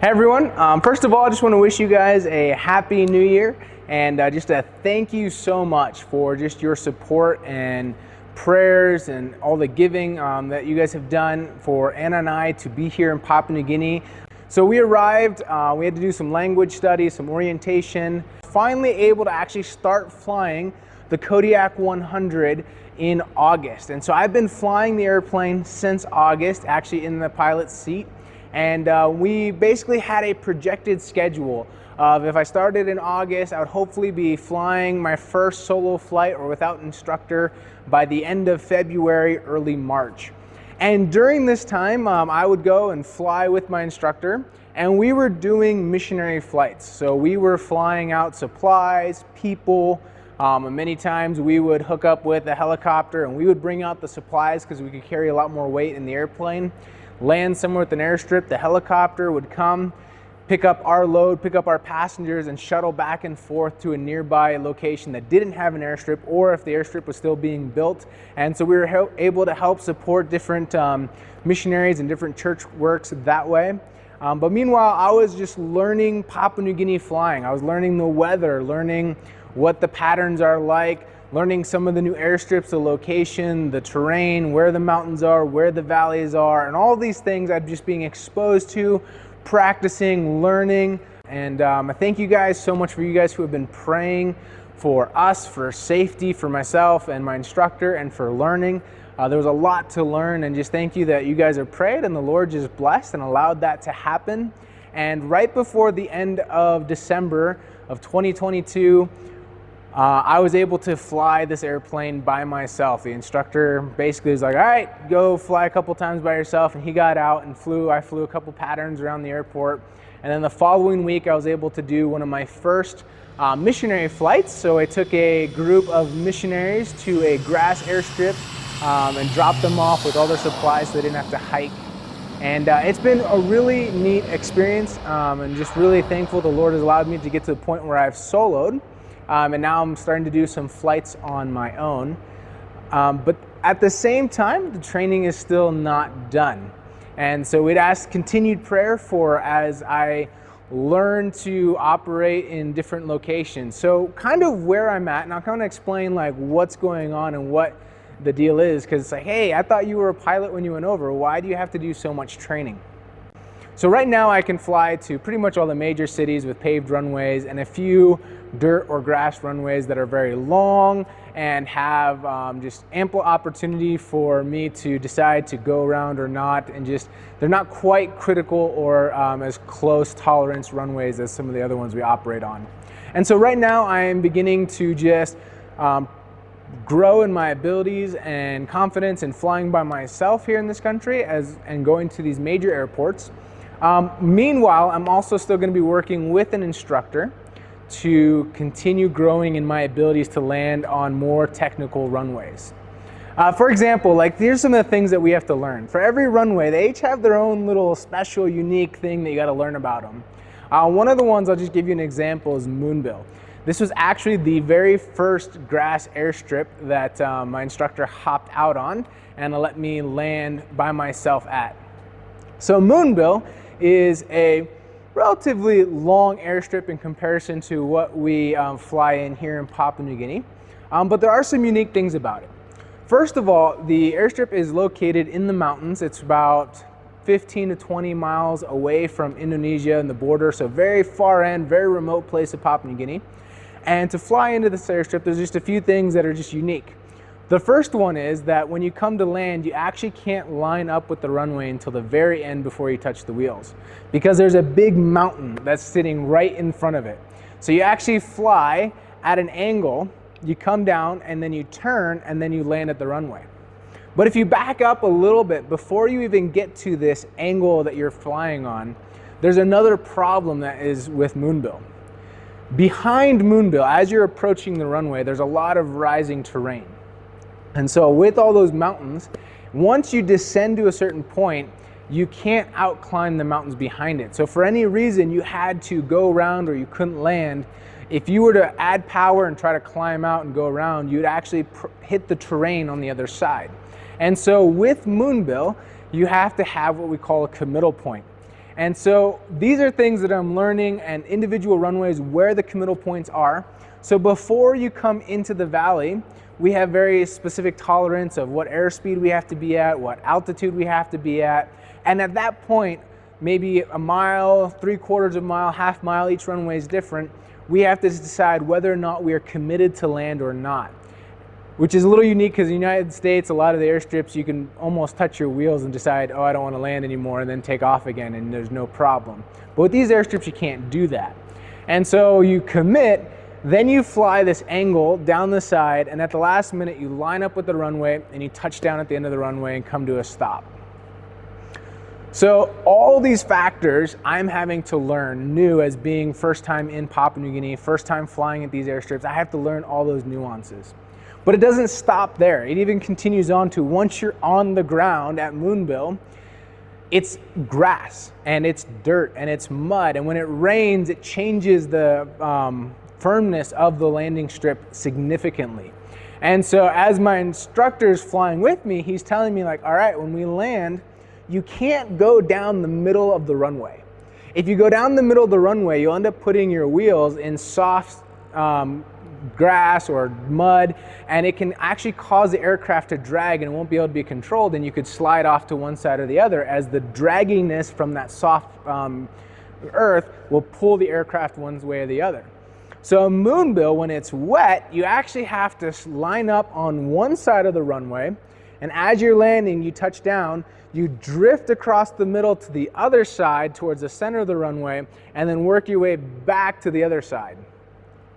Hey everyone, first of all, I just want to wish you guys a happy new year and just a thank you so much for just your support and prayers and all the giving that you guys have done for Anna and I to be here in Papua New Guinea. So we arrived, we had to do some language study, some orientation, finally able to actually start flying the Kodiak 100 in August. And so I've been flying the airplane since August, actually in the pilot's seat. And we basically had a projected schedule of if I started in August, I would hopefully be flying my first solo flight or without instructor by the end of February, early March. And during this time, I would go and fly with my instructor, and we were doing missionary flights. So we were flying out supplies, people, and many times we would hook up with a helicopter and we would bring out the supplies because we could carry a lot more weight in the airplane. Land somewhere with an airstrip, the helicopter would come, pick up our load, pick up our passengers, and shuttle back and forth to a nearby location that didn't have an airstrip, or if the airstrip was still being built. And so we were able to help support different missionaries and different church works that way. But meanwhile, I was just learning Papua New Guinea flying. I was learning the weather, learning what the patterns are like, learning some of the new airstrips, the location, the terrain, where the mountains are, where the valleys are, and all these things I'm just being exposed to, practicing, learning. And I thank you guys so much for you guys who have been praying for us, for safety, for myself and my instructor, and for learning. There was a lot to learn, and just thank you that you guys have prayed and the Lord just blessed and allowed that to happen. And right before the end of December of 2022, I was able to fly this airplane by myself. The instructor basically was like, all right, go fly a couple times by yourself. And he got out and flew. I flew a couple patterns around the airport. And then the following week, I was able to do one of my first missionary flights. So I took a group of missionaries to a grass airstrip and dropped them off with all their supplies so they didn't have to hike. And it's been a really neat experience, and just really thankful the Lord has allowed me to get to the point where I've soloed. And now I'm starting to do some flights on my own. But at the same time, the training is still not done. And so we'd ask continued prayer for as I learn to operate in different locations. So kind of where I'm at, and I'll kind of explain like what's going on and what the deal is, because it's like, hey, I thought you were a pilot when you went over. Why do you have to do so much training? So right now I can fly to pretty much all the major cities with paved runways and a few dirt or grass runways that are very long and have just ample opportunity for me to decide to go around or not, and just they're not quite critical or as close tolerance runways as some of the other ones we operate on. And so right now I am beginning to just grow in my abilities and confidence in flying by myself here in this country and going to these major airports. Meanwhile, I'm also still going to be working with an instructor to continue growing in my abilities to land on more technical runways. For example, like here's some of the things that we have to learn. For every runway, they each have their own little special, unique thing that you got to learn about them. One of the ones, I'll just give you an example, is Moonbill. This was actually the very first grass airstrip that my instructor hopped out on and let me land by myself at. So Moonbill is a relatively long airstrip in comparison to what we fly in here in Papua New Guinea, but there are some unique things about it. First of all, the airstrip is located in the mountains. It's about 15 to 20 miles away from Indonesia and the border, so very far end, very remote place of Papua New Guinea. And to fly into this airstrip, there's just a few things that are just unique. The first one is that when you come to land, you actually can't line up with the runway until the very end before you touch the wheels, because there's a big mountain that's sitting right in front of it. So you actually fly at an angle, you come down, and then you turn, and then you land at the runway. But if you back up a little bit before you even get to this angle that you're flying on, there's another problem that is with Moonbill. Behind Moonbill, as you're approaching the runway, there's a lot of rising terrain. And so with all those mountains, once you descend to a certain point, you can't outclimb the mountains behind it. So for any reason you had to go around or you couldn't land, if you were to add power and try to climb out and go around, you'd actually hit the terrain on the other side. And so with Moonbill, you have to have what we call a committal point. And so these are things that I'm learning, and individual runways, where the committal points are. So before you come into the valley, we have very specific tolerance of what airspeed we have to be at, what altitude we have to be at. And at that point, maybe a mile, 3/4 of a mile, half mile, each runway is different. We have to decide whether or not we are committed to land or not, which is a little unique because in the United States, a lot of the airstrips, you can almost touch your wheels and decide, oh, I don't want to land anymore, and then take off again, and there's no problem. But with these airstrips, you can't do that. And so you commit, then you fly this angle down the side, and at the last minute, you line up with the runway, and you touch down at the end of the runway and come to a stop. So all these factors I'm having to learn new as being first time in Papua New Guinea, first time flying at these airstrips. I have to learn all those nuances. But it doesn't stop there. It even continues on to once you're on the ground at Moonbill, it's grass and it's dirt and it's mud. And when it rains, it changes the firmness of the landing strip significantly. And so as my instructor's flying with me, he's telling me like, all right, when we land, you can't go down the middle of the runway. If you go down the middle of the runway, you'll end up putting your wheels in soft grass or mud, and it can actually cause the aircraft to drag and it won't be able to be controlled, and you could slide off to one side or the other as the dragginess from that soft earth will pull the aircraft one way or the other. So Moonbill, when it's wet, you actually have to line up on one side of the runway, and as you're landing, you touch down, you drift across the middle to the other side towards the center of the runway, and then work your way back to the other side.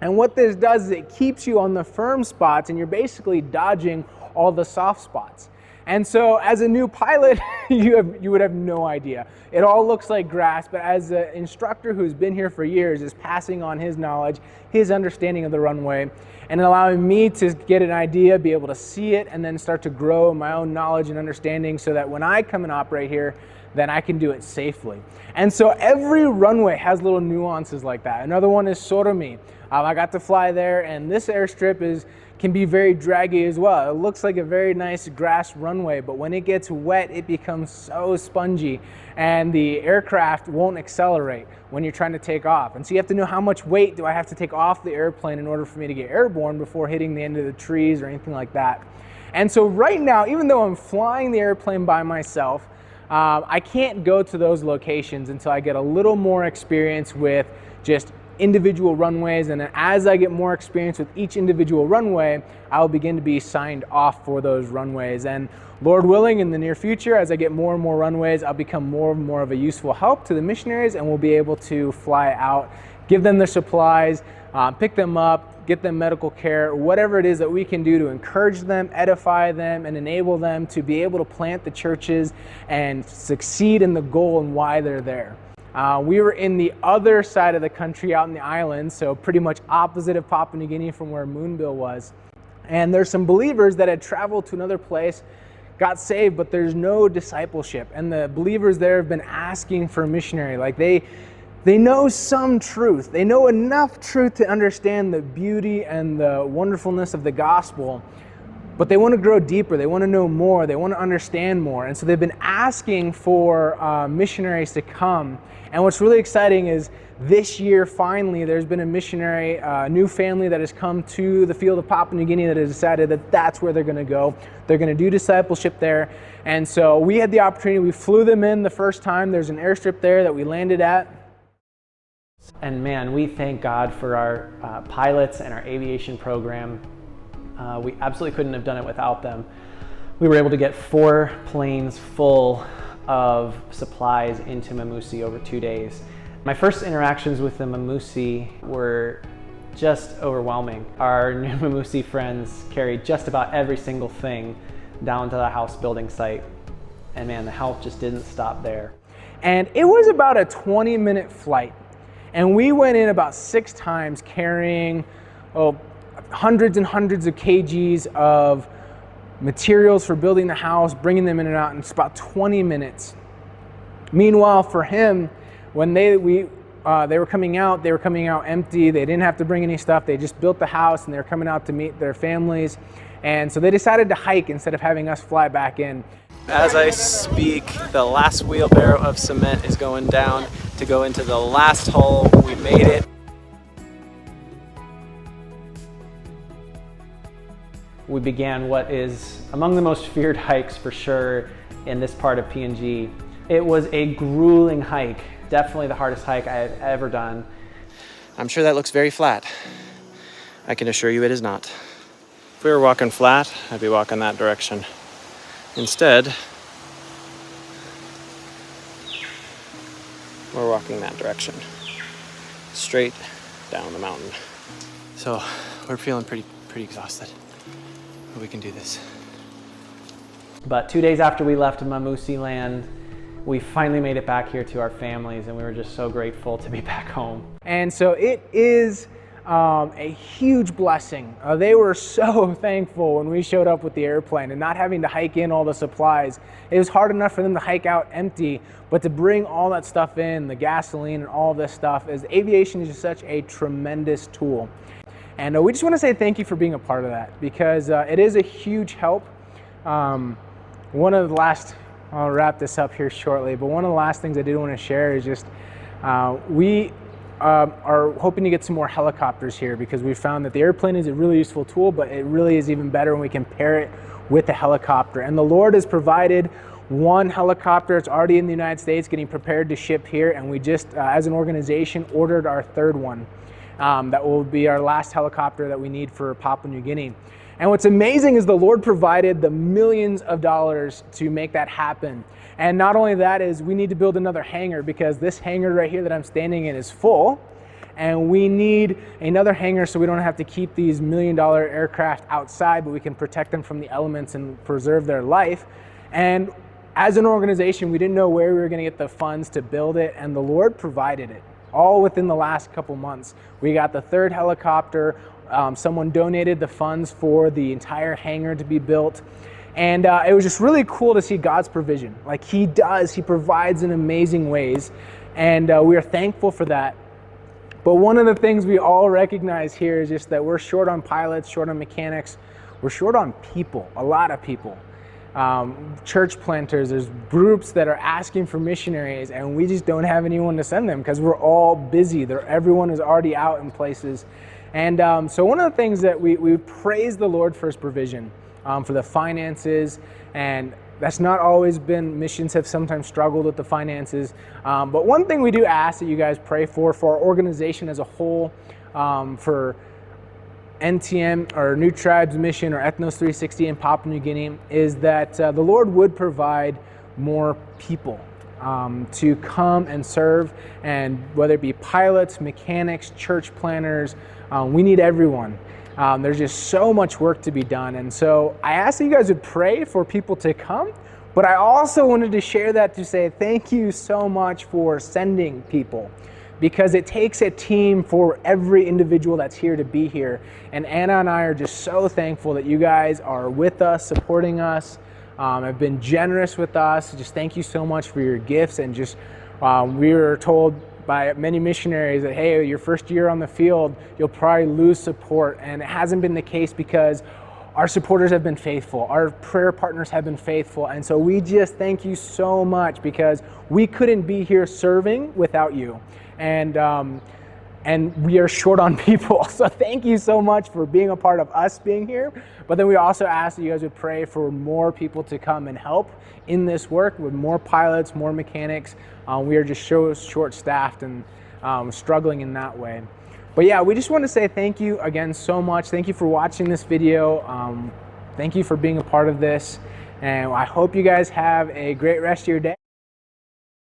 And what this does is it keeps you on the firm spots, and you're basically dodging all the soft spots. And so as a new pilot, you would have no idea. It all looks like grass, but as an instructor who's been here for years is passing on his knowledge, his understanding of the runway, and allowing me to get an idea, be able to see it, and then start to grow my own knowledge and understanding so that when I come and operate here, then I can do it safely. And so every runway has little nuances like that. Another one is Soromi. I got to fly there, and this airstrip can be very draggy as well. It looks like a very nice grass runway, but when it gets wet, it becomes so spongy, and the aircraft won't accelerate when you're trying to take off. And so you have to know how much weight do I have to take off the airplane in order for me to get airborne before hitting the end of the trees or anything like that. And so right now, even though I'm flying the airplane by myself, I can't go to those locations until I get a little more experience with just individual runways, and then as I get more experience with each individual runway, I'll begin to be signed off for those runways. And Lord willing, in the near future, as I get more and more runways, I'll become more and more of a useful help to the missionaries, and we'll be able to fly out, give them their supplies, pick them up, get them medical care, whatever it is that we can do to encourage them, edify them, and enable them to be able to plant the churches and succeed in the goal and why they're there. We were in the other side of the country out in the islands, so pretty much opposite of Papua New Guinea from where Moonbill was. And there's some believers that had traveled to another place, got saved, but there's no discipleship. And the believers there have been asking for a missionary. Like they know some truth. They know enough truth to understand the beauty and the wonderfulness of the gospel, but they want to grow deeper. They want to know more. They want to understand more. And so they've been asking for missionaries to come. And what's really exciting is this year, finally, there's been a missionary, new family that has come to the field of Papua New Guinea that has decided that that's where they're going to go. They're going to do discipleship there. And so we had the opportunity. We flew them in the first time. There's an airstrip there that we landed at. And man, we thank God for our pilots and our aviation program. We absolutely couldn't have done it without them. We were able to get 4 planes full of supplies into Mamusi over 2 days. My first interactions with the Mamusi were just overwhelming. Our new Mamusi friends carried just about every single thing down to the house building site. And man, the help just didn't stop there. And it was about a 20-minute flight. And we went in about 6 times carrying hundreds and hundreds of kgs of materials for building the house, bringing them in and out in just about 20 minutes. Meanwhile, for him, when they were coming out empty. They didn't have to bring any stuff. They just built the house, and they were coming out to meet their families. And so they decided to hike instead of having us fly back in. As I speak, the last wheelbarrow of cement is going down to go into the last hole. We made it. We began what is among the most feared hikes for sure in this part of PNG. It was a grueling hike, definitely the hardest hike I have ever done. I'm sure that looks very flat. I can assure you it is not. If we were walking flat, I'd be walking that direction. Instead, we're walking that direction, straight down the mountain. So we're feeling pretty exhausted, but we can do this. But 2 days after we left Mamusi land, we finally made it back here to our families, and we were just so grateful to be back home. And so it is a huge blessing. They were so thankful when we showed up with the airplane and not having to hike in all the supplies. It was hard enough for them to hike out empty, but to bring all that stuff in, the gasoline and all this stuff, is aviation is just such a tremendous tool. And we just want to say thank you for being a part of that, because it is a huge help. One of the last, I'll wrap this up here shortly, but one of the last things I did want to share is just we are hoping to get some more helicopters here, because we found that the airplane is a really useful tool, but it really is even better when we can pair it with the helicopter. And the Lord has provided one helicopter. It's already in the United States getting prepared to ship here, and we just, as an organization, ordered our third one. That will be our last helicopter that we need for Papua New Guinea. And what's amazing is the Lord provided the millions of dollars to make that happen. And not only that, is we need to build another hangar, because this hangar right here that I'm standing in is full, and we need another hangar so we don't have to keep these $1 million aircraft outside, but we can protect them from the elements and preserve their life. And as an organization, we didn't know where we were going to get the funds to build it, and the Lord provided it all within the last couple months. We got the third helicopter. Someone donated the funds for the entire hangar to be built. And it was just really cool to see God's provision. Like He does, He provides in amazing ways. And we are thankful for that. But one of the things we all recognize here is just that we're short on pilots, short on mechanics. We're short on people, a lot of people. Church planters, there's groups that are asking for missionaries, and we just don't have anyone to send them because we're all busy. Everyone is already out in places. And so one of the things that we praise the Lord for His provision, for the finances, and that's not always been, missions have sometimes struggled with the finances. But one thing we do ask that you guys pray for our organization as a whole, for NTM or New Tribes Mission or Ethnos 360 in Papua New Guinea, is that the Lord would provide more people to come and serve, and whether it be pilots, mechanics, church planners, we need everyone. There's just so much work to be done. And so I asked that you guys would pray for people to come, but I also wanted to share that to say thank you so much for sending people, because it takes a team for every individual that's here to be here. And Anna and I are just so thankful that you guys are with us, supporting us, have been generous with us. Just thank you so much for your gifts. And just we were told by many missionaries that, hey, your first year on the field, you'll probably lose support. And it hasn't been the case, because our supporters have been faithful. Our prayer partners have been faithful. And so we just thank you so much, because we couldn't be here serving without you. And we are short on people. So thank you so much for being a part of us being here. But then we also ask that you guys would pray for more people to come and help in this work, with more pilots, more mechanics. We are just so short-staffed and struggling in that way. But yeah, we just want to say thank you again so much. Thank you for watching this video. Thank you for being a part of this. And I hope you guys have a great rest of your day.